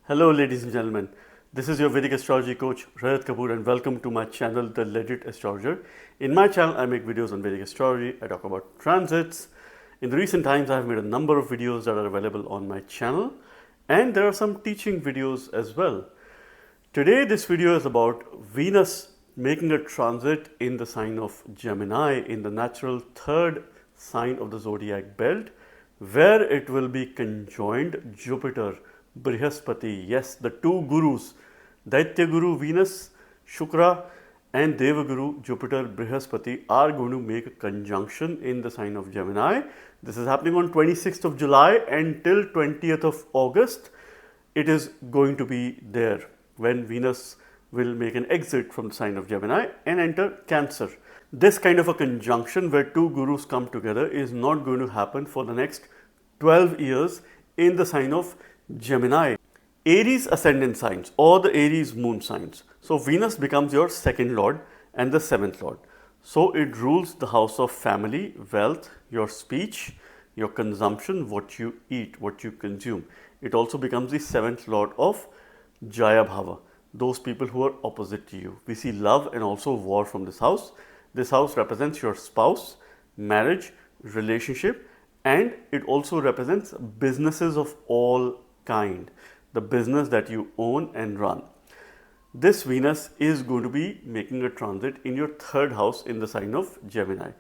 Hello, ladies and gentlemen. This is your Vedic astrology coach Rajat Kapoor, and welcome to my channel, The Legit Astrologer. In my channel, I make videos on Vedic astrology. I talk about transits. In the recent times, I have made a number of videos that are available on my channel, and there are some teaching videos as well. Today, this video is about Venus making a transit in the sign of Gemini, in the natural third sign of the zodiac belt, where it will be conjoined Jupiter, Brihaspati. Yes, the two gurus, Daitya Guru Venus, Shukra, and Deva Guru Jupiter, Brihaspati, are going to make a conjunction in the sign of Gemini. This is happening on 26th of July until 20th of August. It is going to be there when Venus will make an exit from the sign of Gemini and enter Cancer. This kind of a conjunction where two gurus come together is not going to happen for the next 12 years in the sign of Gemini. Aries ascendant signs or the Aries moon signs. So Venus becomes your second lord and the seventh lord. So it rules the house of family, wealth, your speech, your consumption, what you eat, what you consume. It also becomes the seventh lord of Jaya Bhava, those people who are opposite to you. We see love and also war from this house. This house represents your spouse, marriage, relationship, and it also represents businesses of all kind, the business that you own and run. This Venus is going to be making a transit in your third house in the sign of Gemini.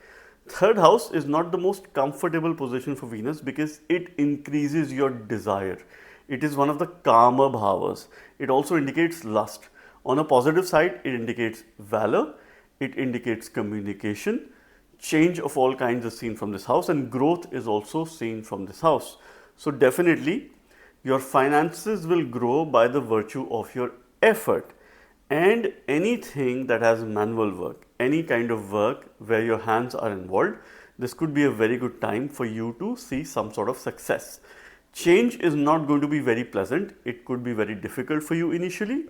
Third house is not the most comfortable position for Venus because it increases your desire. It is one of the kama bhavas. It also indicates lust. On a positive side, it indicates valor, it indicates communication, change of all kinds is seen from this house, and growth is also seen from this house. So definitely your finances will grow by the virtue of your effort, and anything that has manual work, any kind of work where your hands are involved, this could be a very good time for you to see some sort of success. Change is not going to be very pleasant. It could be very difficult for you initially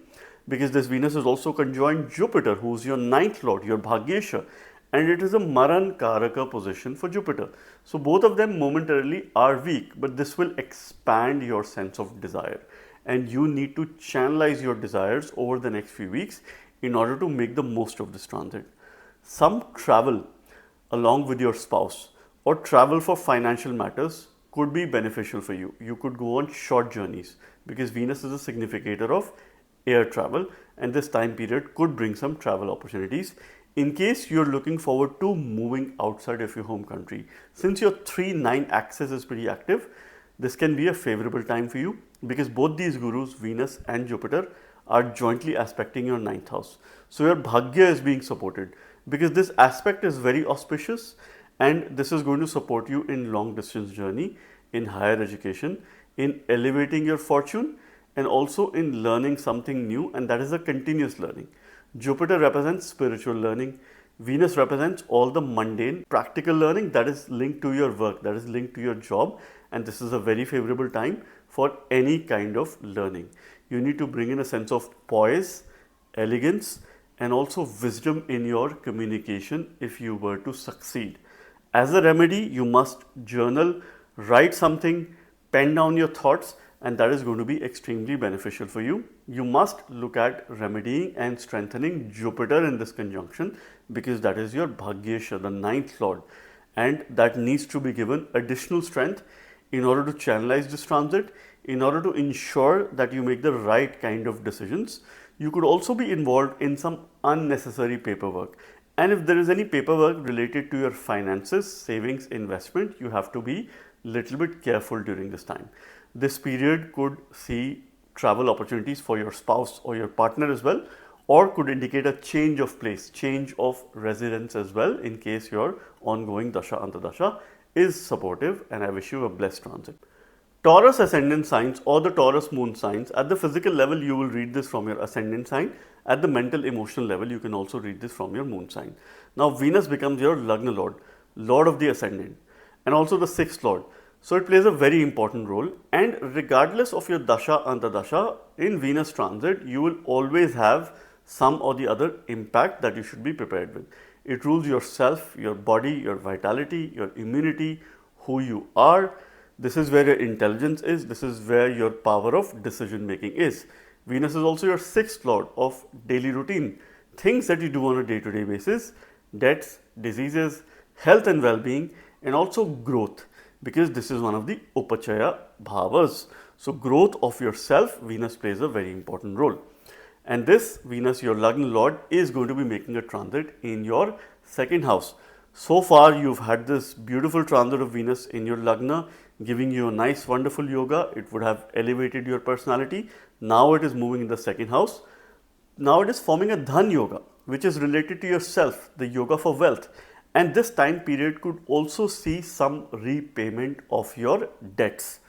because this Venus is also conjoined Jupiter, who is your ninth lord, your Bhagyesha, and it is a Maran Karaka position for Jupiter. So both of them momentarily are weak, but this will expand your sense of desire, and you need to channelize your desires over the next few weeks in order to make the most of this transit. Some travel along with your spouse or travel for financial matters could be beneficial for you. You could go on short journeys because Venus is a significator of air travel, and this time period could bring some travel opportunities in case you're looking forward to moving outside of your home country. Since your 3-9 axis is pretty active, this can be a favorable time for you because both these gurus, Venus and Jupiter, are jointly aspecting your ninth house. So your Bhagya is being supported because this aspect is very auspicious, and this is going to support you in long distance journey, in higher education, in elevating your fortune, and also in learning something new, and that is a continuous learning. Jupiter represents spiritual learning. Venus represents all the mundane, practical learning that is linked to your work, that is linked to your job, and this is a very favorable time for any kind of learning. You need to bring in a sense of poise, elegance, and also wisdom in your communication if you were to succeed. As a remedy, you must journal, write something, pen down your thoughts, and that is going to be extremely beneficial for you. You must look at remedying and strengthening Jupiter in this conjunction because that is your Bhagyesha, the ninth lord, and that needs to be given additional strength in order to channelize this transit, in order to ensure that you make the right kind of decisions. You could also be involved in some unnecessary paperwork. And if there is any paperwork related to your finances, savings, investment, you have to be little bit careful during this time. This period could see travel opportunities for your spouse or your partner as well, or could indicate a change of place, change of residence as well, in case your ongoing Dasha Antardasha is supportive, and I wish you a blessed transit. Taurus ascendant signs or the Taurus moon signs, at the physical level you will read this from your ascendant sign. At the mental emotional level you can also read this from your moon sign. Now Venus becomes your Lagna lord, lord of the ascendant, and also the sixth lord. So it plays a very important role, and regardless of your Dasha Antardasha, in Venus transit you will always have some or the other impact that you should be prepared with. It rules yourself, your body, your vitality, your immunity, who you are, This is where your intelligence is. This is where your power of decision making is. Venus is also your sixth lord of daily routine, things that you do on a day-to-day basis, debts, diseases, health and well-being, and also growth, because this is one of the upachaya bhavas. So growth of yourself, Venus plays a very important role. And this Venus, your Lagna Lord, is going to be making a transit in your second house. So far, you've had this beautiful transit of Venus in your Lagna, giving you a nice, wonderful yoga. It would have elevated your personality. Now it is moving in the second house. Now it is forming a Dhan Yoga, which is related to yourself, the yoga for wealth. And this time period could also see some repayment of your debts.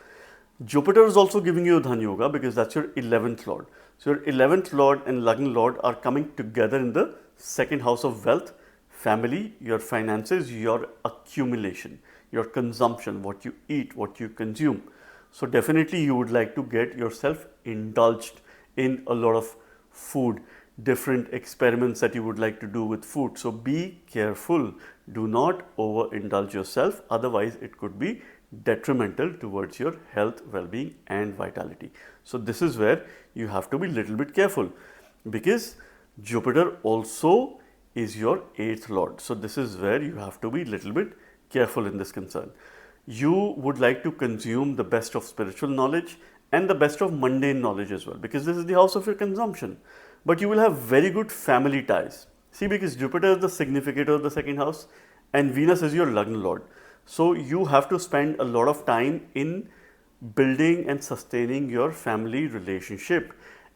Jupiter is also giving you Dhan Yoga because that's your 11th lord. So your 11th lord and Lagna lord are coming together in the second house of wealth, family, your finances, your accumulation, your consumption, what you eat, what you consume. So definitely you would like to get yourself indulged in a lot of food, different experiments that you would like to do with food. So be careful. Do not overindulge yourself. Otherwise, it could be detrimental towards your health, well-being and vitality. So this is where you have to be a little bit careful, because Jupiter also is your 8th lord. So this is where you have to be a little bit careful in this concern. You would like to consume the best of spiritual knowledge and the best of mundane knowledge as well, because this is the house of your consumption. But you will have very good family ties. See, because Jupiter is the significator of the second house and Venus is your Lagna lord. So you have to spend a lot of time in building and sustaining your family relationship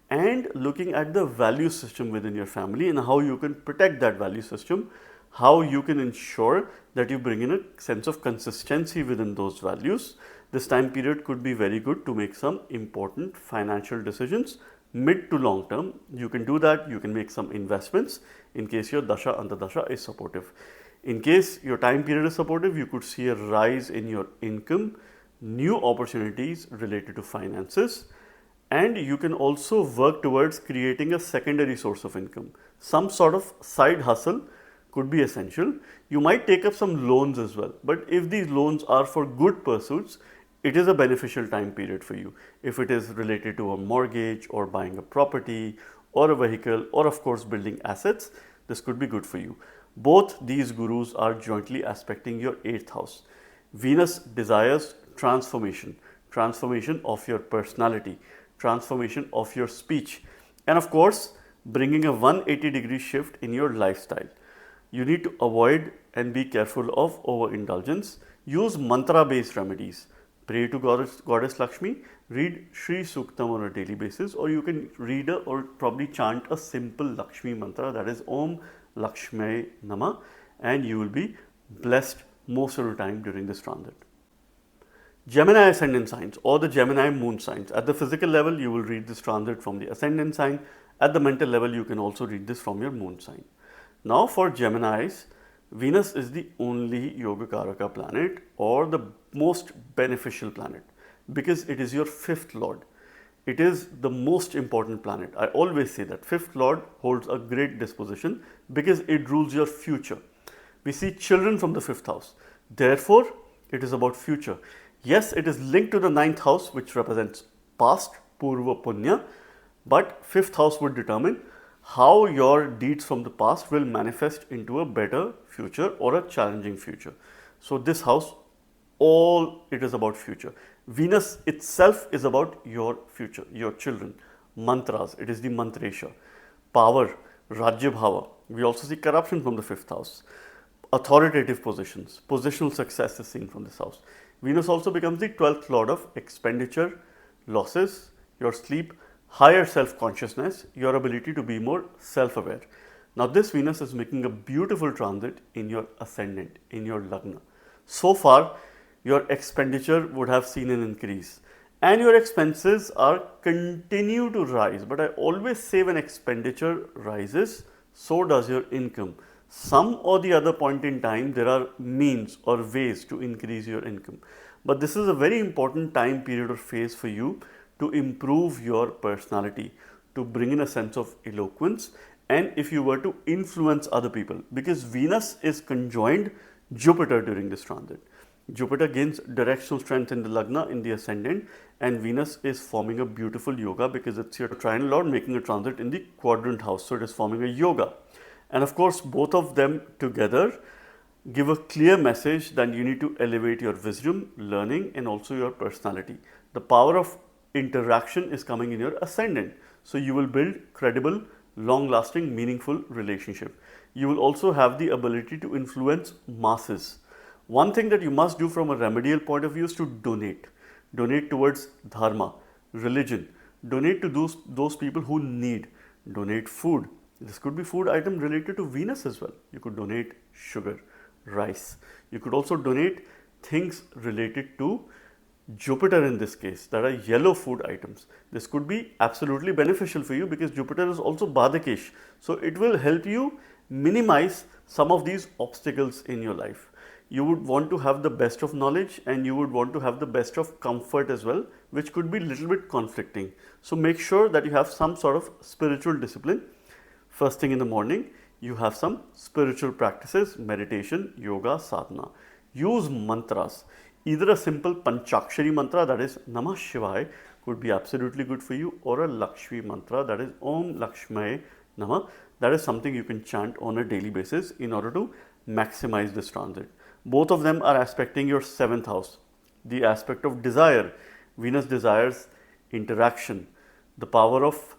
and looking at the value system within your family and how you can protect that value system, how you can ensure that you bring in a sense of consistency within those values. This time period could be very good to make some important financial decisions mid to long term. You can do that. You can make some investments in case your Dasha Antardasha is supportive. In case your time period is supportive, you could see a rise in your income, new opportunities related to finances, and you can also work towards creating a secondary source of income. Some sort of side hustle could be essential. You might take up some loans as well, but if these loans are for good pursuits, it is a beneficial time period for you. If it is related to a mortgage or buying a property or a vehicle or of course building assets, this could be good for you. Both these gurus are jointly aspecting your 8th house. Venus desires transformation, transformation of your personality, transformation of your speech, and of course bringing a 180-degree shift in your lifestyle. You need to avoid and be careful of overindulgence. Use mantra-based remedies. Pray to Goddess Lakshmi, read Sri Suktam on a daily basis, or you can read or probably chant a simple Lakshmi mantra, that is Om Lakshmi Nama, and you will be blessed most of the time during this transit. Gemini ascendant signs or the Gemini moon signs. At the physical level, you will read this transit from the ascendant sign. At the mental level, you can also read this from your moon sign. Now for Geminis, Venus is the only Yogakaraka planet or the most beneficial planet because it is your 5th lord. It is the most important planet. I always say that 5th lord holds a great disposition because it rules your future. We see children from the 5th house. Therefore, it is about future. Yes, it is linked to the 9th house, which represents past, Purva Punya, but 5th house would determine how your deeds from the past will manifest into a better future or a challenging future. So this house, all it is about future. Venus itself is about your future, your children. Mantras, it is the mantresha. Power, Rajya Bhava. We also see corruption from the 5th house. Authoritative positions, positional success is seen from this house. Venus also becomes the 12th lord of expenditure, losses, your sleep, higher self-consciousness, your ability to be more self-aware. Now this Venus is making a beautiful transit in your ascendant, in your Lagna. So far, your expenditure would have seen an increase and your expenses are continue to rise. But I always say when expenditure rises, so does your income. Some or the other point in time, there are means or ways to increase your income. But this is a very important time period or phase for you to improve your personality, to bring in a sense of eloquence, and if you were to influence other people, because Venus is conjoined Jupiter during this transit. Jupiter gains directional strength in the Lagna, in the ascendant, and Venus is forming a beautiful yoga because it's your trine lord making a transit in the quadrant house. So it is forming a yoga. And of course, both of them together give a clear message that you need to elevate your wisdom, learning, and also your personality. The power of interaction is coming in your ascendant. So you will build credible, long-lasting, meaningful relationship. You will also have the ability to influence masses. One thing that you must do from a remedial point of view is to donate. Donate towards dharma, religion. Donate to those people who need. Donate food. This could be food item related to Venus as well. You could donate sugar, rice. You could also donate things related to Jupiter in this case, that are yellow food items. This could be absolutely beneficial for you because Jupiter is also Badakesh. So it will help you minimize some of these obstacles in your life. You would want to have the best of knowledge and you would want to have the best of comfort as well, which could be a little bit conflicting. So make sure that you have some sort of spiritual discipline. First thing in the morning, you have some spiritual practices, meditation, yoga, sadhana. Use mantras. Either a simple Panchakshari mantra, that is Namah Shivaya, could be absolutely good for you, or a Lakshmi mantra, that is Om Lakshmaye Namah. That is something you can chant on a daily basis in order to maximize this transit. Both of them are aspecting your 7th house. The aspect of desire. Venus desires interaction, the power of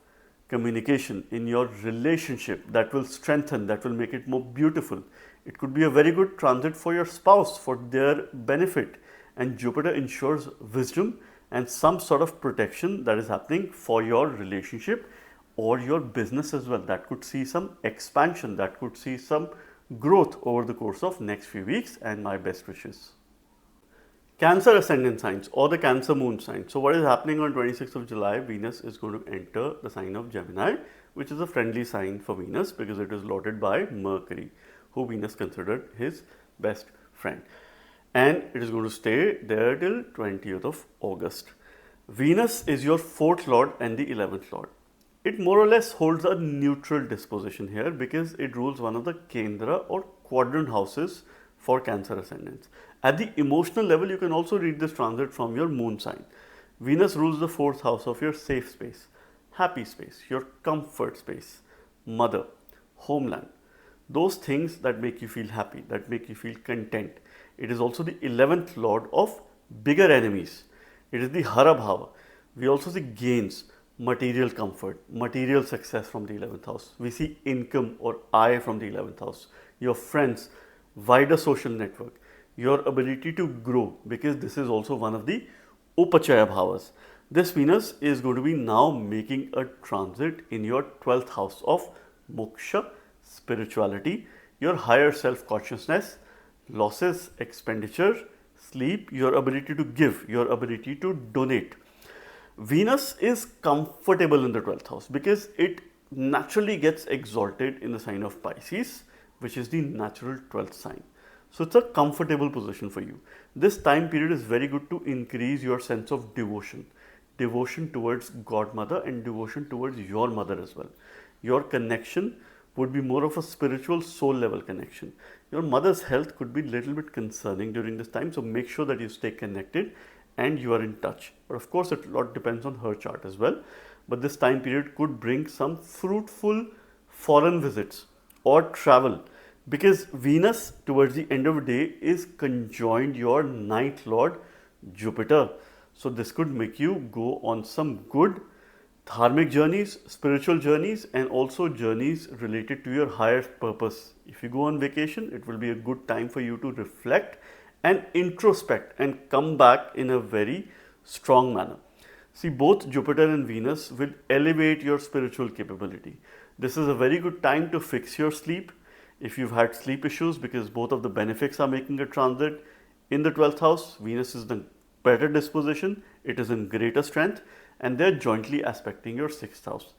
communication in your relationship that will strengthen, that will make it more beautiful. It could be a very good transit for your spouse, for their benefit. And Jupiter ensures wisdom and some sort of protection that is happening for your relationship or your business as well. That could see some expansion, that could see some growth over the course of next few weeks, and my best wishes. Cancer ascendant signs or the Cancer moon sign. So what is happening on 26th of July, Venus is going to enter the sign of Gemini, which is a friendly sign for Venus because it is lorded by Mercury, who Venus considered his best friend. And it is going to stay there till 20th of August. Venus is your 4th lord and the 11th lord. It more or less holds a neutral disposition here because it rules one of the Kendra or quadrant houses for Cancer ascendants. At the emotional level, you can also read this transit from your moon sign. Venus rules the 4th house of your safe space, happy space, your comfort space, mother, homeland. Those things that make you feel happy, that make you feel content. It is also the 11th lord of bigger enemies. It is the Hara Bhava. We also see gains, material comfort, material success from the 11th house. We see income or aay from the 11th house. Your friends, wider social network, your ability to grow, because this is also one of the Upachaya Bhavas. This Venus is going to be now making a transit in your 12th house of Moksha, spirituality, your higher self-consciousness, losses, expenditure, sleep, your ability to give, your ability to donate. Venus is comfortable in the 12th house because it naturally gets exalted in the sign of Pisces, which is the natural 12th sign. So it's a comfortable position for you. This time period is very good to increase your sense of devotion. Devotion towards Godmother and devotion towards your mother as well. Your connection would be more of a spiritual soul level connection. Your mother's health could be a little bit concerning during this time, so make sure that you stay connected and you are in touch. But of course, it a lot depends on her chart as well. But this time period could bring some fruitful foreign visits or travel, because Venus towards the end of the day is conjoined your 9th lord Jupiter. So this could make you go on some good dharmic journeys, spiritual journeys, and also journeys related to your higher purpose. If you go on vacation, it will be a good time for you to reflect and introspect and come back in a very strong manner. See, both Jupiter and Venus will elevate your spiritual capability. This is a very good time to fix your sleep if you've had sleep issues, because both of the benefics are making a transit in the 12th house. Venus is in better disposition, it is in greater strength, and they're jointly aspecting your 6th house.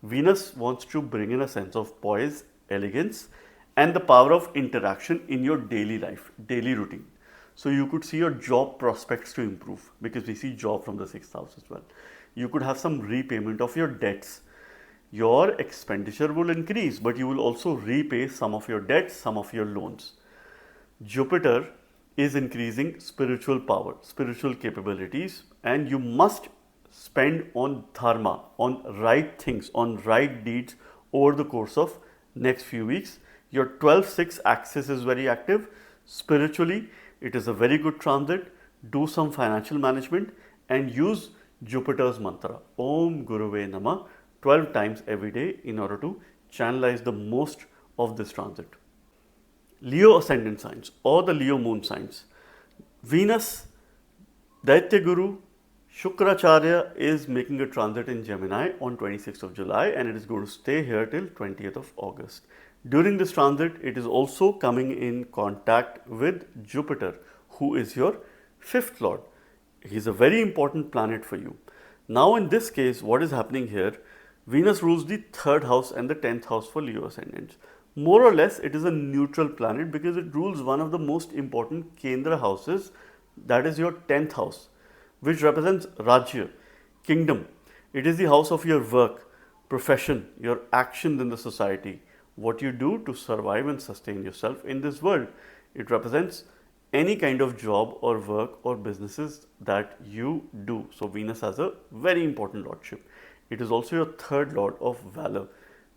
Venus wants to bring in a sense of poise, elegance, and the power of interaction in your daily life, daily routine. So you could see your job prospects to improve because we see job from the 6th house as well. You could have some repayment of your debts. Your expenditure will increase, but you will also repay some of your debts, some of your loans. Jupiter is increasing spiritual power, spiritual capabilities, and you must spend on dharma, on right things, on right deeds over the course of next few weeks. Your 12-6 axis is very active. Spiritually, it is a very good transit. Do some financial management and use Jupiter's mantra, Om Guruve Namah, 12 times every day in order to channelize the most of this transit. Leo ascendant signs or the Leo moon signs. Venus, Daitya Guru, Shukracharya is making a transit in Gemini on 26th of July and it is going to stay here till 20th of August. During this transit, it is also coming in contact with Jupiter, who is your 5th lord. He is a very important planet for you. Now in this case, what is happening here? Venus rules the 3rd house and the 10th house for Leo ascendants. More or less, it is a neutral planet because it rules one of the most important Kendra houses, that is your 10th house, which represents Rajya, kingdom. It is the house of your work, profession, your actions in the society, what you do to survive and sustain yourself in this world. It represents any kind of job or work or businesses that you do. So Venus has a very important lordship. It is also your 3rd lord of valor,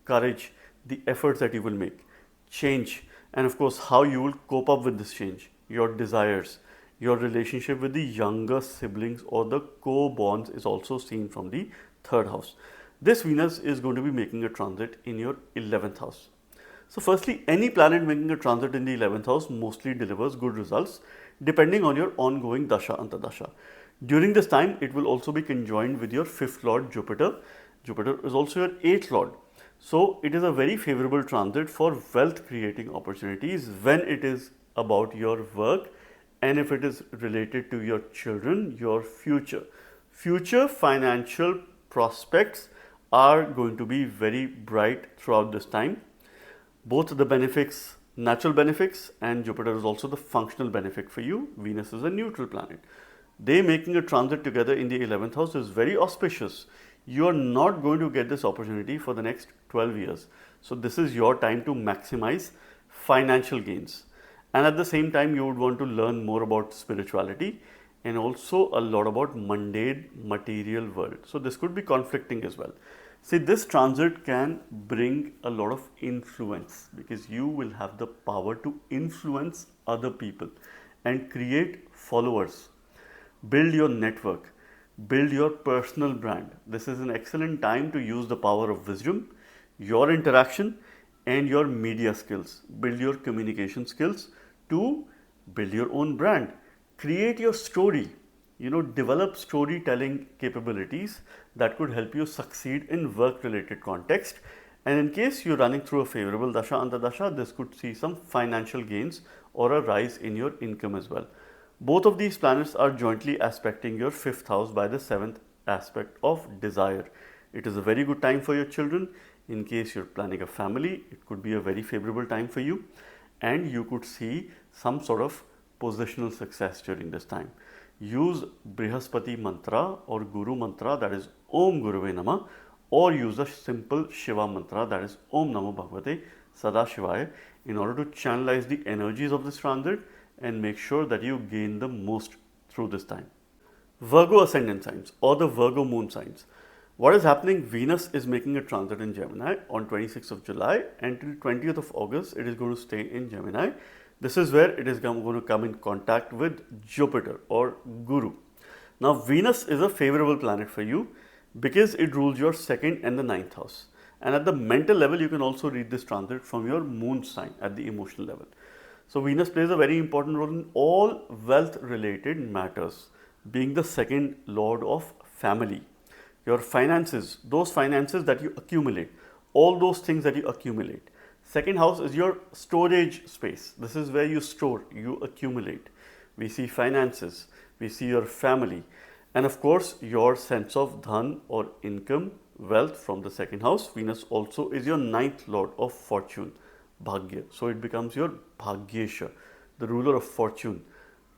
courage, the efforts that you will make, change, and of course how you will cope up with this change, your desires, your relationship with the younger siblings or the co-bonds is also seen from the 3rd house. This Venus is going to be making a transit in your 11th house. So firstly, any planet making a transit in the 11th house mostly delivers good results depending on your ongoing dasha antardasha. During this time, it will also be conjoined with your 5th lord Jupiter. Jupiter is also your 8th lord. So it is a very favorable transit for wealth creating opportunities when it is about your work and if it is related to your children, your future. Future financial prospects are going to be very bright throughout this time. Both the benefits, natural benefits, and Jupiter is also the functional benefit for you. Venus is a neutral planet. They making a transit together in the 11th house is very auspicious. You are not going to get this opportunity for the next 12 years. So this is your time to maximize financial gains. And at the same time, you would want to learn more about spirituality and also a lot about mundane material world. So this could be conflicting as well. See, this transit can bring a lot of influence because you will have the power to influence other people and create followers, build your network, build your personal brand. This is an excellent time to use the power of wisdom, your interaction, and your media skills. Build your communication skills to build your own brand. Create your story. Develop storytelling capabilities that could help you succeed in work-related context. And in case you're running through a favorable dasha antardasha, this could see some financial gains or a rise in your income as well. Both of these planets are jointly aspecting your 5th house by the 7th aspect of desire. It is a very good time for your children. In case you're planning a family, it could be a very favorable time for you. And you could see some sort of positional success during this time. Use Brihaspati mantra or Guru mantra, that is Om Guruve Namah, or use a simple Shiva mantra, that is Om Namo Bhagavate Sadashivaya, in order to channelize the energies of this transit and make sure that you gain the most through this time. Virgo ascendant signs or the Virgo moon signs. What is happening? Venus is making a transit in Gemini on 26th of July and till 20th of August, it is going to stay in Gemini. This is where it is going to come in contact with Jupiter or Guru. Now, Venus is a favorable planet for you because it rules your 2nd and the 9th house. And at the mental level, you can also read this transit from your moon sign at the emotional level. So, Venus plays a very important role in all wealth related matters, being the 2nd lord of family. Your finances, those finances that you accumulate, all those things that you accumulate. 2nd house is your storage space. This is where you store, you accumulate. We see finances, we see your family, and of course, your sense of dhan or income, wealth from the 2nd house. Venus also is your 9th lord of fortune, bhagya. So it becomes your bhagyesha, the ruler of fortune,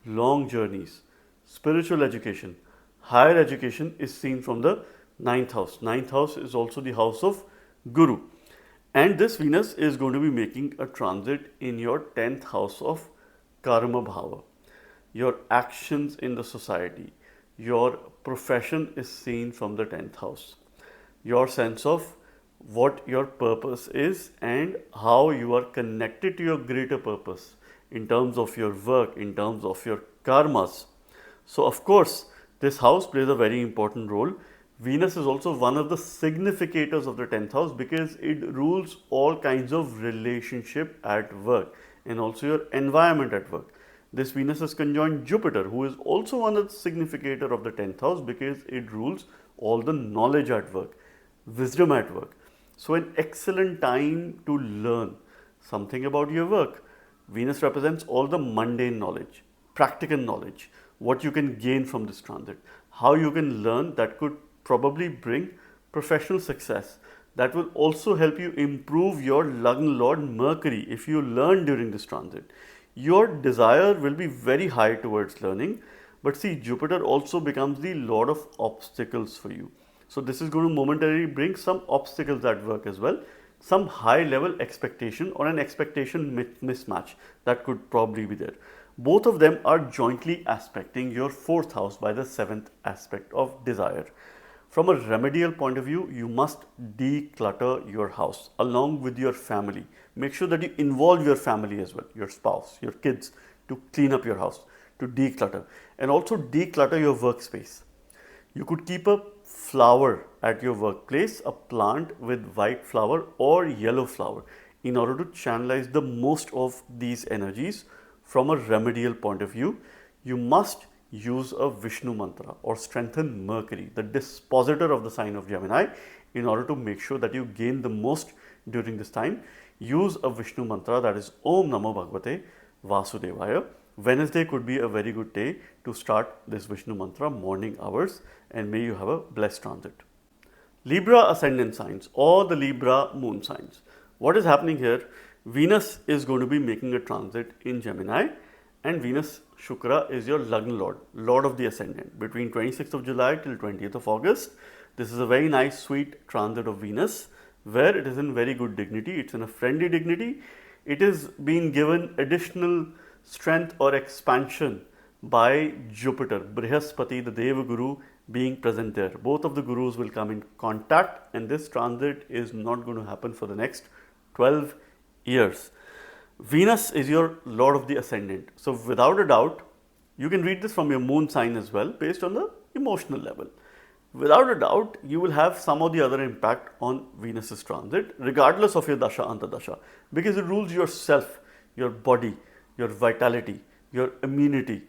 long journeys, spiritual education, higher education is seen from the 9th house. 9th house is also the house of Guru. And this Venus is going to be making a transit in your 10th house of Karma Bhava. your actions in the society, your profession is seen from the 10th house. Your sense of what your purpose is and how you are connected to your greater purpose in terms of your work, in terms of your karmas. So, of course, this house plays a very important role. Venus is also one of the significators of the 10th house because it rules all kinds of relationship at work and also your environment at work. This Venus is conjoined Jupiter, who is also one of the significator of the 10th house because it rules all the knowledge at work, wisdom at work. So, an excellent time to learn something about your work. Venus represents all the mundane knowledge, practical knowledge, what you can gain from this transit, how you can learn that could probably bring professional success. That will also help you improve your Lagna Lord Mercury if you learn during this transit. Your desire will be very high towards learning, but see, Jupiter also becomes the Lord of obstacles for you. So, this is going to momentarily bring some obstacles at work as well, some high level expectation or an expectation mismatch that could probably be there. Both of them are jointly aspecting your 4th house by the 7th aspect of desire. From a remedial point of view, you must declutter your house along with your family. Make sure that you involve your family as well, your spouse, your kids, to clean up your house, to declutter, and also declutter your workspace. You could keep a flower at your workplace, a plant with white flower or yellow flower, in order to channelize the most of these energies. From a remedial point of view, you must use a Vishnu mantra or strengthen Mercury, the dispositor of the sign of Gemini, in order to make sure that you gain the most during this time. Use a Vishnu mantra, that is Om Namo Bhagavate Vasudevaya. Wednesday could be a very good day to start this Vishnu mantra morning hours, and may you have a blessed transit. Libra ascendant signs or the Libra moon signs. What is happening here? Venus is going to be making a transit in Gemini, and Venus Shukra is your Lagna Lord, Lord of the Ascendant, between 26th of July till 20th of August. This is a very nice sweet transit of Venus where it is in very good dignity, it's in a friendly dignity. It is being given additional strength or expansion by Jupiter, Brihaspati, the Deva Guru, being present there. Both of the gurus will come in contact, and this transit is not going to happen for the next 12 years. Venus is your Lord of the Ascendant. So, without a doubt, you can read this from your moon sign as well, based on the emotional level. Without a doubt, you will have some of the other impact on Venus's transit, regardless of your Dasha Antardasha, because it rules yourself, your body, your vitality, your immunity,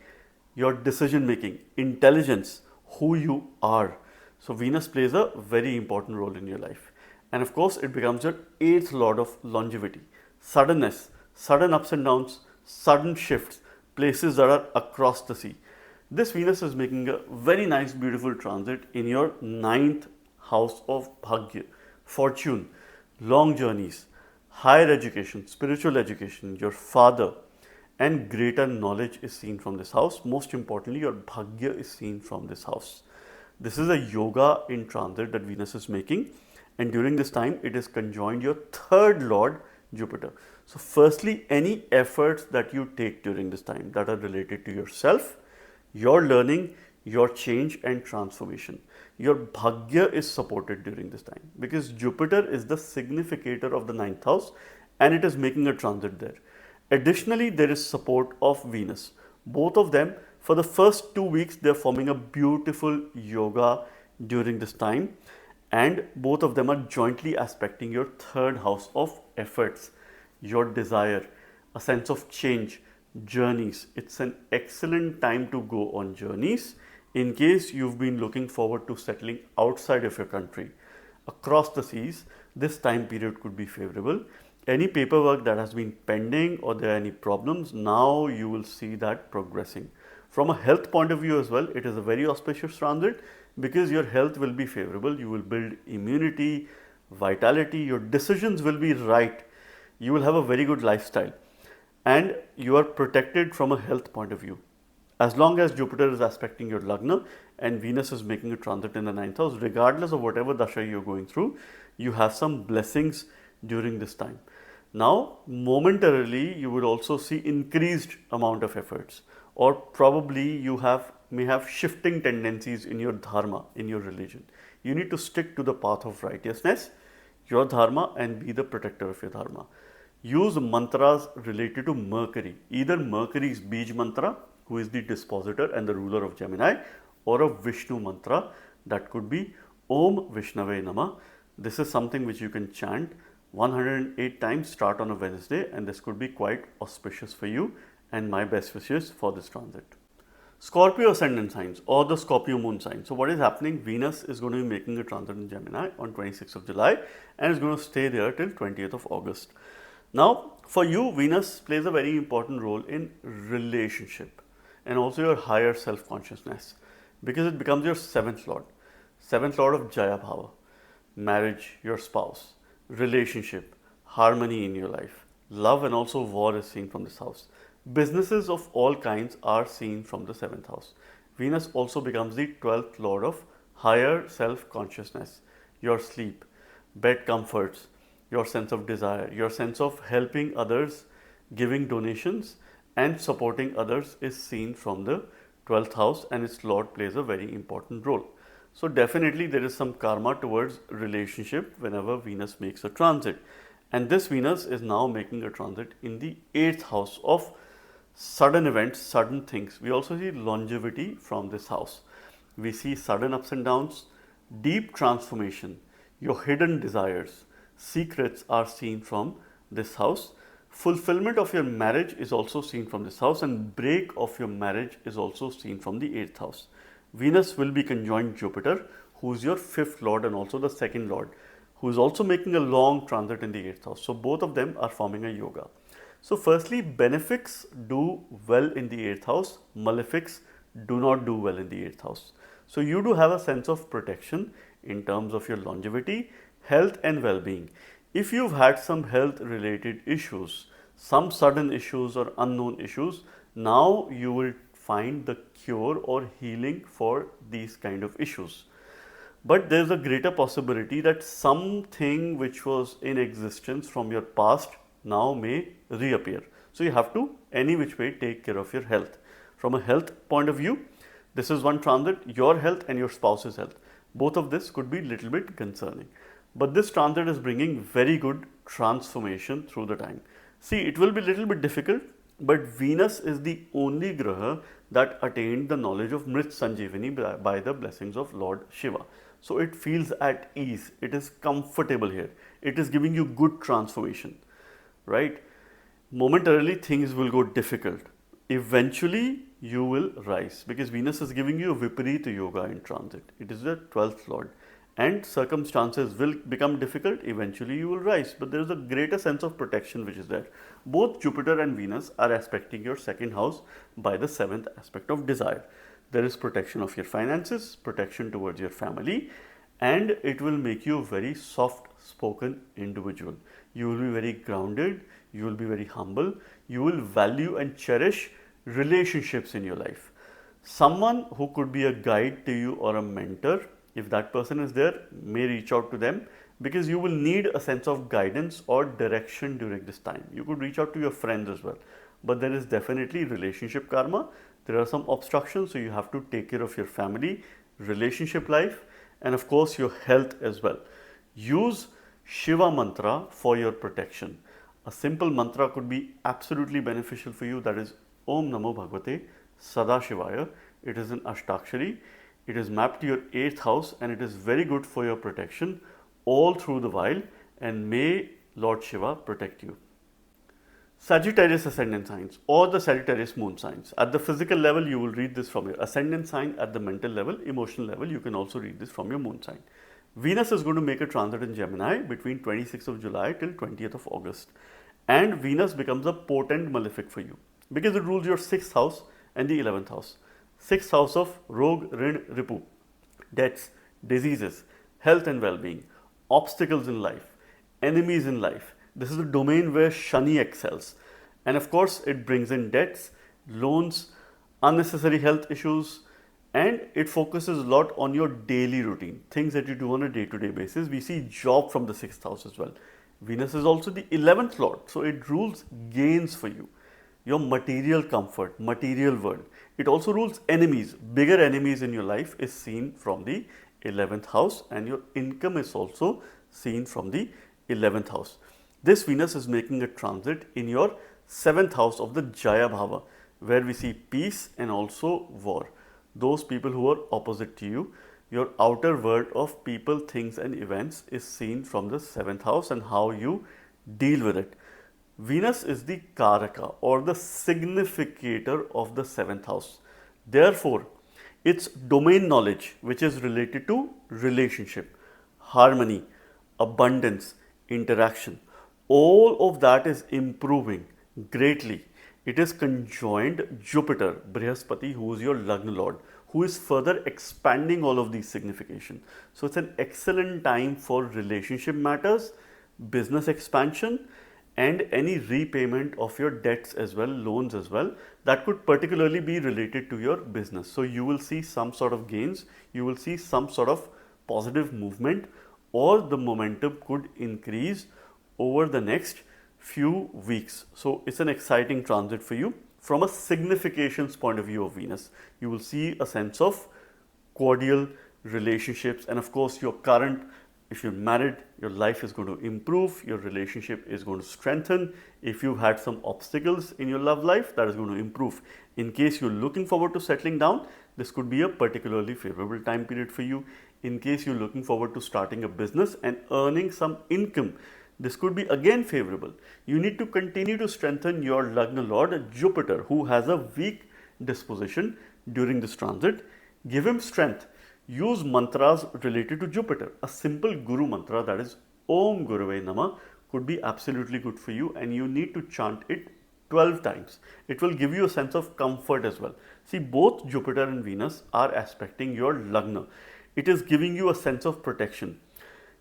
your decision making, intelligence, who you are. So, Venus plays a very important role in your life. And of course, it becomes your 8th Lord of longevity, suddenness, sudden ups and downs, sudden shifts, places that are across the sea. This Venus is making a very nice, beautiful transit in your 9th house of Bhagya, fortune, long journeys, higher education, spiritual education, your father, and greater knowledge is seen from this house. Most importantly, your Bhagya is seen from this house. This is a yoga in transit that Venus is making, and during this time, it is conjoined your 3rd Lord, Jupiter. So, firstly, any efforts that you take during this time that are related to yourself, your learning, your change and transformation, your Bhagya is supported during this time because Jupiter is the significator of the 9th house and it is making a transit there. Additionally, there is support of Venus. Both of them, for the first 2 weeks, they are forming a beautiful yoga during this time, and both of them are jointly aspecting your 3rd house of efforts, your desire, a sense of change, journeys. It's an excellent time to go on journeys in case you've been looking forward to settling outside of your country. Across the seas, this time period could be favorable. Any paperwork that has been pending or there are any problems, now you will see that progressing. From a health point of view as well, it is a very auspicious transit because your health will be favorable. You will build immunity, vitality, your decisions will be right. You will have a very good lifestyle and you are protected from a health point of view. As long as Jupiter is aspecting your Lagna and Venus is making a transit in the 9th house, regardless of whatever dasha you're going through, you have some blessings during this time. Now, momentarily, you would also see increased amount of efforts or probably you may have shifting tendencies in your dharma, in your religion. You need to stick to the path of righteousness, your dharma, and be the protector of your dharma. Use mantras related to Mercury. Either Mercury's Bij mantra, who is the dispositor and the ruler of Gemini, or a Vishnu mantra, that could be Om Vishnave Namah. This is something which you can chant 108 times, start on a Wednesday, and this could be quite auspicious for you, and my best wishes for this transit. Scorpio ascendant signs or the Scorpio moon sign. So what is happening? Venus is going to be making a transit in Gemini on 26th of July and is going to stay there till 20th of August. Now, for you, Venus plays a very important role in relationship and also your higher self-consciousness, because it becomes your seventh lord of Jaya Bhava, marriage, your spouse, relationship, harmony in your life, love, and also war is seen from this house. Businesses of all kinds are seen from the 7th house. Venus also becomes the 12th lord of higher self-consciousness, your sleep, bed comforts, your sense of desire, your sense of helping others, giving donations and supporting others is seen from the 12th house, and its lord plays a very important role. So definitely there is some karma towards relationship whenever Venus makes a transit. And this Venus is now making a transit in the 8th house of sudden events, sudden things. We also see longevity from this house. We see sudden ups and downs, deep transformation, your hidden desires, secrets are seen from this house. Fulfillment of your marriage is also seen from this house, and break of your marriage is also seen from the 8th house. Venus will be conjoined Jupiter, who is your 5th lord and also the 2nd lord, who is also making a long transit in the 8th house. So both of them are forming a yoga. So firstly, benefics do well in the 8th house, malefics do not do well in the 8th house. So you do have a sense of protection in terms of your longevity, health and well-being. If you've had some health related issues, some sudden issues or unknown issues, now you will find the cure or healing for these kind of issues. But there's a greater possibility that something which was in existence from your past now may reappear. So you have to any which way take care of your health. From a health point of view, this is one transit, your health and your spouse's health. Both of this could be little bit concerning. But this transit is bringing very good transformation through the time. See, it will be little bit difficult, but Venus is the only graha that attained the knowledge of Mrit Sanjeevani by the blessings of Lord Shiva. So it feels at ease, it is comfortable here, it is giving you good transformation, right? Momentarily things will go difficult. Eventually you will rise, because Venus is giving you a Viparita Yoga in transit. It is the 12th lord. And circumstances will become difficult, eventually you will rise, but there is a greater sense of protection which is there. Both Jupiter and Venus are aspecting your 2nd house by the 7th aspect of desire. There is protection of your finances, protection towards your family, and it will make you a very soft spoken individual. You will be very grounded, you will be very humble, you will value and cherish relationships in your life. Someone who could be a guide to you or a mentor, if that person is there, may reach out to them, because you will need a sense of guidance or direction during this time. You could reach out to your friends as well, but there is definitely relationship karma. There are some obstructions, so you have to take care of your family, relationship life, and of course your health as well. Use Shiva mantra for your protection. A simple mantra could be absolutely beneficial for you, that is Om Namo Bhagavate Sadashivaya. It is an Ashtakshari. It is mapped to your 8th house and it is very good for your protection all through the while, and may Lord Shiva protect you. Sagittarius ascendant signs or the Sagittarius moon signs. At the physical level, you will read this from your ascendant sign. At the mental level, emotional level, you can also read this from your moon sign. Venus is going to make a transit in Gemini between 26th of July till 20th of August. And Venus becomes a potent malefic for you because it rules your 6th house and the 11th house. 6th house of Rog, Rin, Ripu, debts, diseases, health and well-being, obstacles in life, enemies in life. This is the domain where Shani excels. And of course, it brings in debts, loans, unnecessary health issues, and it focuses a lot on your daily routine, things that you do on a day-to-day basis. We see job from the 6th house as well. Venus is also the 11th lord, so it rules gains for you. your material comfort, material world. It also rules enemies, bigger enemies in your life is seen from the 11th house, and your income is also seen from the 11th house. This Venus is making a transit in your 7th house of the Jaya Bhava, where we see peace and also war. Those people who are opposite to you, your outer world of people, things and events is seen from the 7th house and how you deal with it. Venus is the Karaka or the significator of the 7th house. Therefore, its domain knowledge, which is related to relationship, harmony, abundance, interaction, all of that is improving greatly. It is conjoined Jupiter, Brihaspati, who is your Lagna Lord, who is further expanding all of these signification. So it's an excellent time for relationship matters, business expansion, and any repayment of your debts as well, loans as well, that could particularly be related to your business. So you will see some sort of gains, you will see some sort of positive movement, or the momentum could increase over the next few weeks. So it's an exciting transit for you. From a significations point of view of Venus, you will see a sense of cordial relationships, and of course your current, if you're married, your life is going to improve, your relationship is going to strengthen. If you've had some obstacles in your love life, that is going to improve. In case you're looking forward to settling down, this could be a particularly favorable time period for you. In case you're looking forward to starting a business and earning some income, this could be again favorable. You need to continue to strengthen your Lagna Lord Jupiter, who has a weak disposition during this transit. Give him strength. Use mantras related to Jupiter. A simple Guru mantra, that is Om Gurave Namah, could be absolutely good for you, and you need to chant it 12 times. It will give you a sense of comfort as well. See, both Jupiter and Venus are aspecting your Lagna. It is giving you a sense of protection.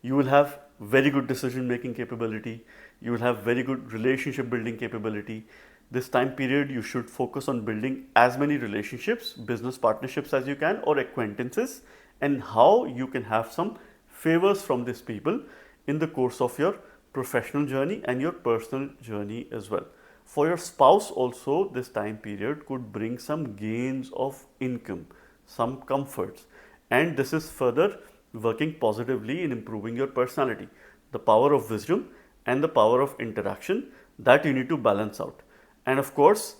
You will have very good decision making capability. You will have very good relationship building capability. This time period, you should focus on building as many relationships, business partnerships as you can, or acquaintances, and how you can have some favors from these people in the course of your professional journey and your personal journey as well. For your spouse also, this time period could bring some gains of income, some comforts, and this is further working positively in improving your personality. The power of wisdom and the power of interaction, that you need to balance out. And of course,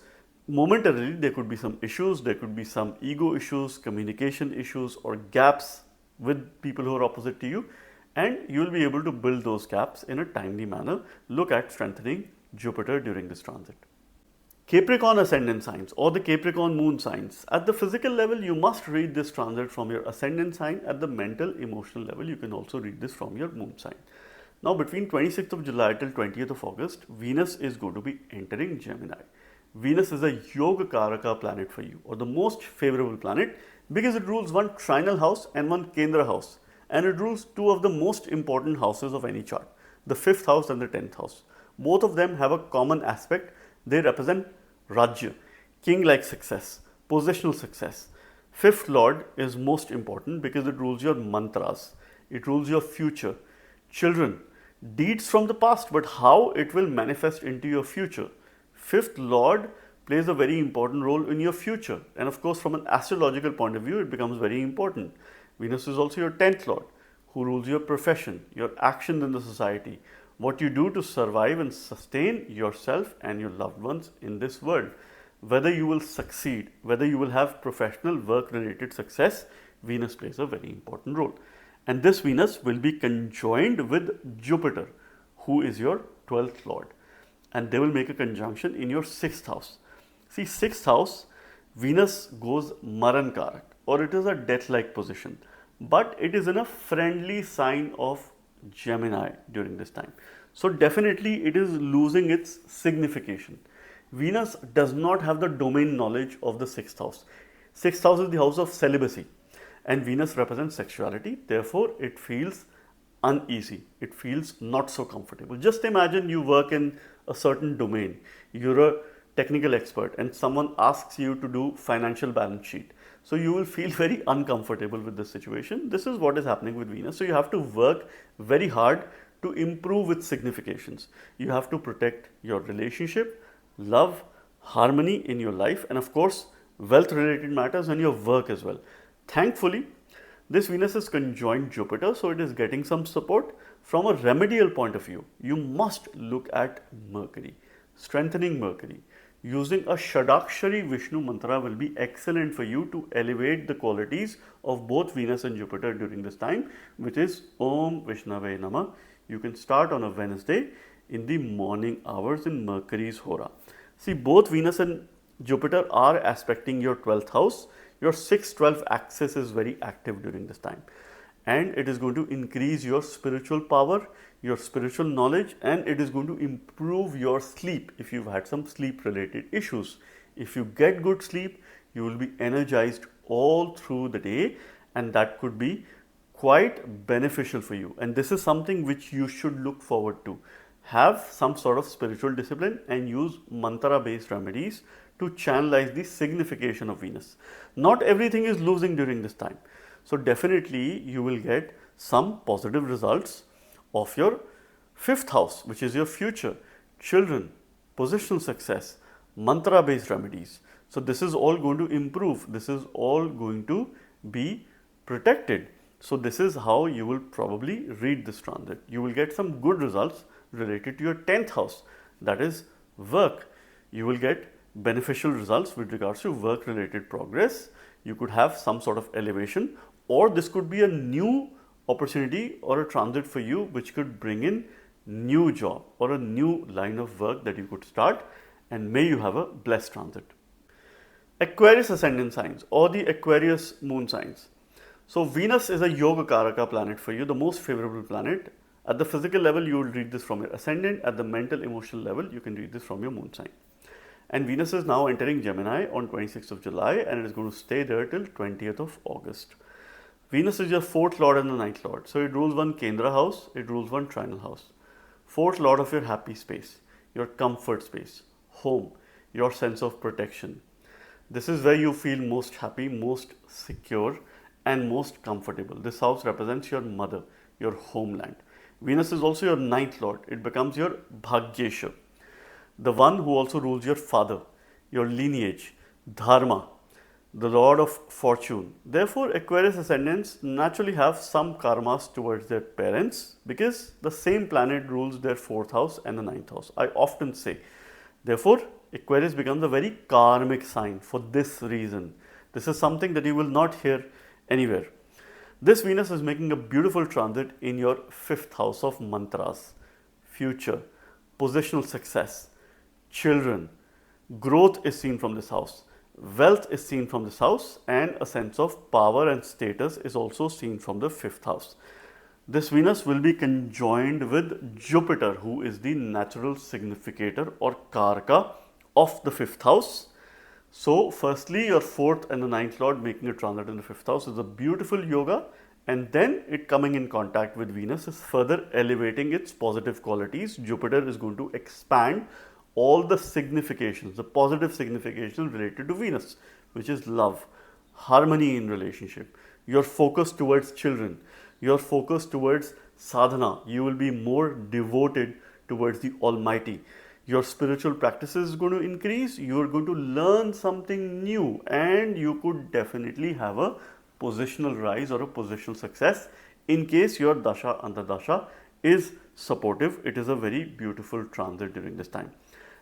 momentarily there could be some issues, there could be some ego issues, communication issues, or gaps with people who are opposite to you, and you will be able to build those gaps in a timely manner. Look at strengthening Jupiter during this transit. Capricorn ascendant signs or the Capricorn moon signs. At the physical level, you must read this transit from your ascendant sign. At the mental, emotional level, you can also read this from your moon sign. Now, between 26th of July till 20th of August, Venus is going to be entering Gemini. Venus is a Yoga Karaka planet for you, or the most favorable planet, because it rules one trinal house and one Kendra house, and it rules two of the most important houses of any chart, the 5th house and the 10th house. Both of them have a common aspect. They represent Rajya, king-like success, positional success. 5th Lord is most important because it rules your mantras, it rules your future, children, deeds from the past, but how it will manifest into your future. 5th Lord plays a very important role in your future, and of course from an astrological point of view it becomes very important. Venus is also your 10th Lord, who rules your profession, your actions in the society, what you do to survive and sustain yourself and your loved ones in this world. Whether you will succeed, whether you will have professional work related success, Venus plays a very important role. And this Venus will be conjoined with Jupiter, who is your 12th Lord, and they will make a conjunction in your 6th house. See, 6th house, Venus goes Maran Karak, or it is a death-like position, but it is in a friendly sign of Gemini during this time. So definitely it is losing its signification. Venus does not have the domain knowledge of the 6th house. 6th house is the house of celibacy, and Venus represents sexuality. Therefore, it feels uneasy. It feels not so comfortable. Just imagine you work in a certain domain. You're a technical expert and someone asks you to do financial balance sheet. So you will feel very uncomfortable with this situation. This is what is happening with Venus. So you have to work very hard to improve its significations. You have to protect your relationship, love, harmony in your life, and of course, wealth related matters and your work as well. Thankfully, this Venus is conjoined Jupiter, so it is getting some support. From a remedial point of view, you must look at Mercury, strengthening Mercury. Using a Shadakshari Vishnu mantra will be excellent for you to elevate the qualities of both Venus and Jupiter during this time, which is Om Vishnave Namah. You can start on a Wednesday in the morning hours in Mercury's Hora. See, both Venus and Jupiter are aspecting your 12th house. Your 6-12 axis is very active during this time, and it is going to increase your spiritual power, your spiritual knowledge, and it is going to improve your sleep if you've had some sleep related issues. If you get good sleep, you will be energized all through the day, and that could be quite beneficial for you. And this is something which you should look forward to. Have some sort of spiritual discipline and use mantra based remedies to channelize the signification of Venus. Not everything is losing during this time. So definitely you will get some positive results of your 5th house, which is your future, children, positional success, mantra based remedies. So this is all going to improve. This is all going to be protected. So this is how you will probably read this transit. You will get some good results related to your 10th house, that is work. You will get beneficial results with regards to work related progress. You could have some sort of elevation, or this could be a new opportunity or a transit for you which could bring in new job or a new line of work that you could start, and may you have a blessed transit. Aquarius ascendant signs or the Aquarius moon signs. So Venus is a Yoga Karaka planet for you, the most favorable planet. At the physical level, you will read this from your ascendant. At the mental emotional level, you can read this from your moon sign. And Venus is now entering Gemini on 26th of July, and it is going to stay there till 20th of August. Venus is your 4th lord and the 9th lord. So it rules one Kendra house, it rules one trinal house. 4th lord of your happy space, your comfort space, home, your sense of protection. This is where you feel most happy, most secure, and most comfortable. This house represents your mother, your homeland. Venus is also your 9th lord. It becomes your Bhagyesha, the one who also rules your father, your lineage, dharma, the lord of fortune. Therefore, Aquarius ascendants naturally have some karmas towards their parents because the same planet rules their 4th house and the 9th house. I often say, therefore, Aquarius becomes a very karmic sign for this reason. This is something that you will not hear anywhere. This Venus is making a beautiful transit in your 5th house of mantras, future, positional success, children. Growth is seen from this house, wealth is seen from this house, and a sense of power and status is also seen from the 5th house. This Venus will be conjoined with Jupiter, who is the natural significator or Karaka of the 5th house. So firstly, your 4th and the 9th lord making a transit in the 5th house is a beautiful yoga, and then it coming in contact with Venus is further elevating its positive qualities. Jupiter is going to expand all the significations, the positive significations related to Venus, which is love, harmony in relationship, your focus towards children, your focus towards sadhana. You will be more devoted towards the Almighty. Your spiritual practices is going to increase, you are going to learn something new, and you could definitely have a positional rise or a positional success in case your dasha antardasha is supportive. It is a very beautiful transit during this time.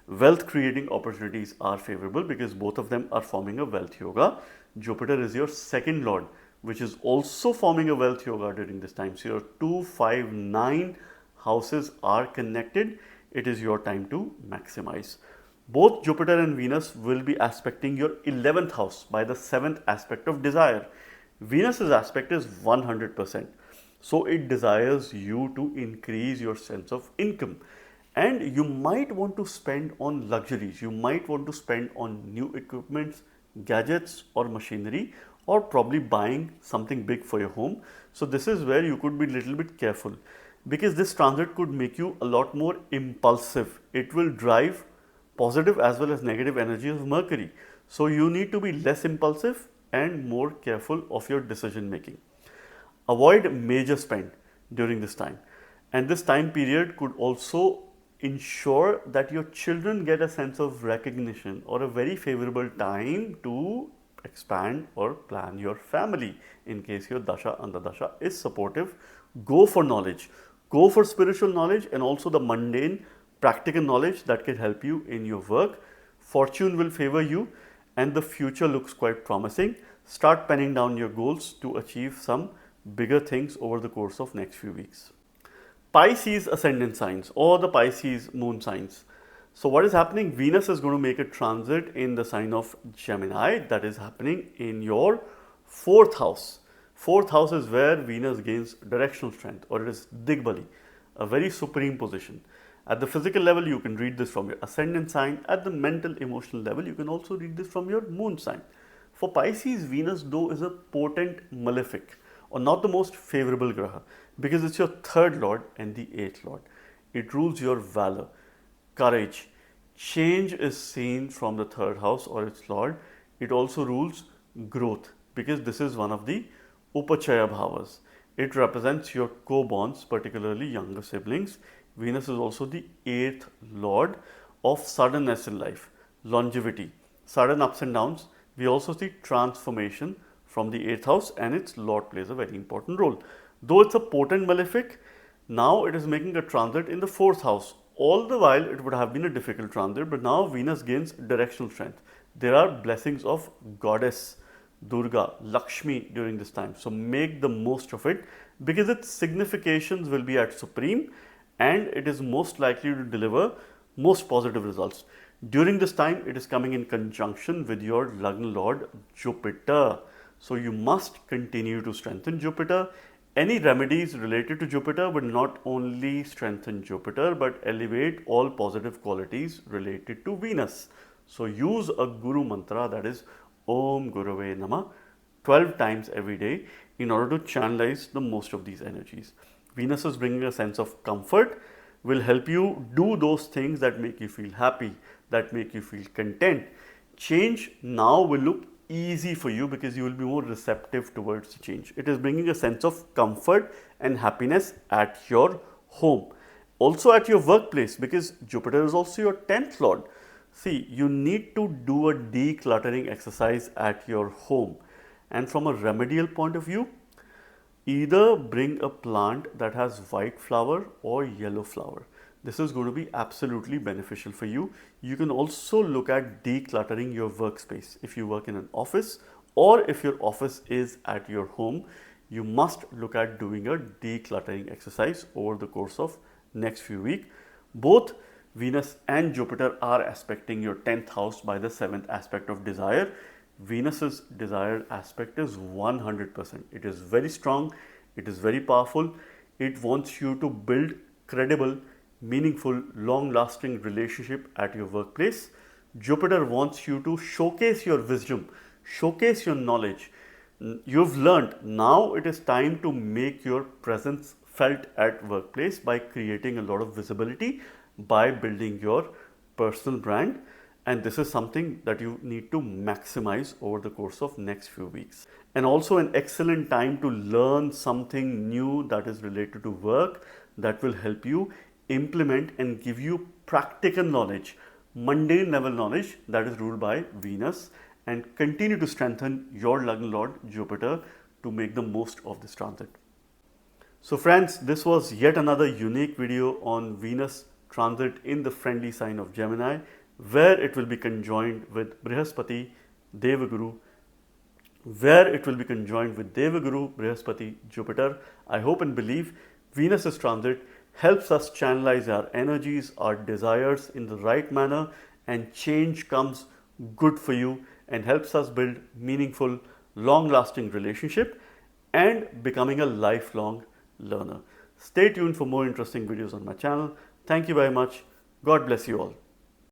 Wealth creating opportunities are favorable because both of them are forming a wealth yoga. Jupiter is your 2nd lord, which is also forming a wealth yoga during this time. So your 2, 5, 9 houses are connected. It is your time to maximize. Both Jupiter and Venus will be aspecting your 11th house by the 7th aspect of desire. Venus's aspect is 100%. So it desires you to increase your sense of income. And you might want to spend on luxuries. You might want to spend on new equipments, gadgets or machinery, or probably buying something big for your home. So this is where you could be a little bit careful, because this transit could make you a lot more impulsive. It will drive positive as well as negative energy of Mercury. So you need to be less impulsive and more careful of your decision making. Avoid major spend during this time. And this time period could also ensure that your children get a sense of recognition or a very favorable time to expand or plan your family. In case your dasha antardasha is supportive, go for knowledge, go for spiritual knowledge and also the mundane practical knowledge that can help you in your work. Fortune will favor you and the future looks quite promising. Start penning down your goals to achieve some bigger things over the course of next few weeks. Pisces ascendant signs or the Pisces moon signs. So what is happening? Venus is going to make a transit in the sign of Gemini, that is happening in your 4th house. 4th house is where Venus gains directional strength, or it is Digbali, a very supreme position. At the physical level, you can read this from your ascendant sign. At the mental emotional level, you can also read this from your moon sign. For Pisces, Venus though is a potent malefic, or not the most favorable graha, because it's your 3rd lord and the 8th lord. It rules your valor, courage. Change is seen from the 3rd house or its lord. It also rules growth because this is one of the Upachaya bhavas. It represents your co-borns, particularly younger siblings. Venus is also the 8th lord of suddenness in life, longevity, sudden ups and downs. We also see transformation from the 8th house and its lord plays a very important role. Though it's a potent malefic, now it is making a transit in the 4th house. All the while it would have been a difficult transit, but now Venus gains directional strength. There are blessings of goddess Durga, Lakshmi during this time. So make the most of it because its significations will be at supreme and it is most likely to deliver most positive results. During this time, it is coming in conjunction with your Lagna Lord Jupiter. So you must continue to strengthen Jupiter. Any remedies related to Jupiter will not only strengthen Jupiter but elevate all positive qualities related to Venus. So use a Guru mantra, that is Om Gurave Namah 12 times every day in order to channelize the most of these energies. Venus is bringing a sense of comfort, will help you do those things that make you feel happy, that make you feel content. Change now will look easy for you because you will be more receptive towards the change. It is bringing a sense of comfort and happiness at your home. Also at your workplace, because Jupiter is also your 10th lord. See, you need to do a decluttering exercise at your home. And from a remedial point of view, either bring a plant that has white flower or yellow flower. This is going to be absolutely beneficial for you. You can also look at decluttering your workspace. If you work in an office or if your office is at your home, you must look at doing a decluttering exercise over the course of next few weeks. Both Venus and Jupiter are aspecting your 10th house by the 7th aspect of desire. Venus's desired aspect is 100%. It is very strong. It is very powerful. It wants you to build credible, meaningful, long-lasting relationship at your workplace. Jupiter wants you to showcase your wisdom, showcase your knowledge. You've learned. Now it is time to make your presence felt at workplace by creating a lot of visibility, by building your personal brand. And this is something that you need to maximize over the course of next few weeks. And also an excellent time to learn something new that is related to work that will help you implement and give you practical knowledge, mundane level knowledge that is ruled by Venus, and continue to strengthen your Lagna Lord Jupiter to make the most of this transit. So friends, this was yet another unique video on Venus transit in the friendly sign of Gemini, where it will be conjoined with Brihaspati, Devaguru, Brihaspati, Jupiter. I hope and believe Venus's transit helps us channelize our energies, our desires in the right manner, and change comes good for you and helps us build meaningful, long-lasting relationship and becoming a lifelong learner. Stay tuned for more interesting videos on my channel. Thank you very much. God bless you all.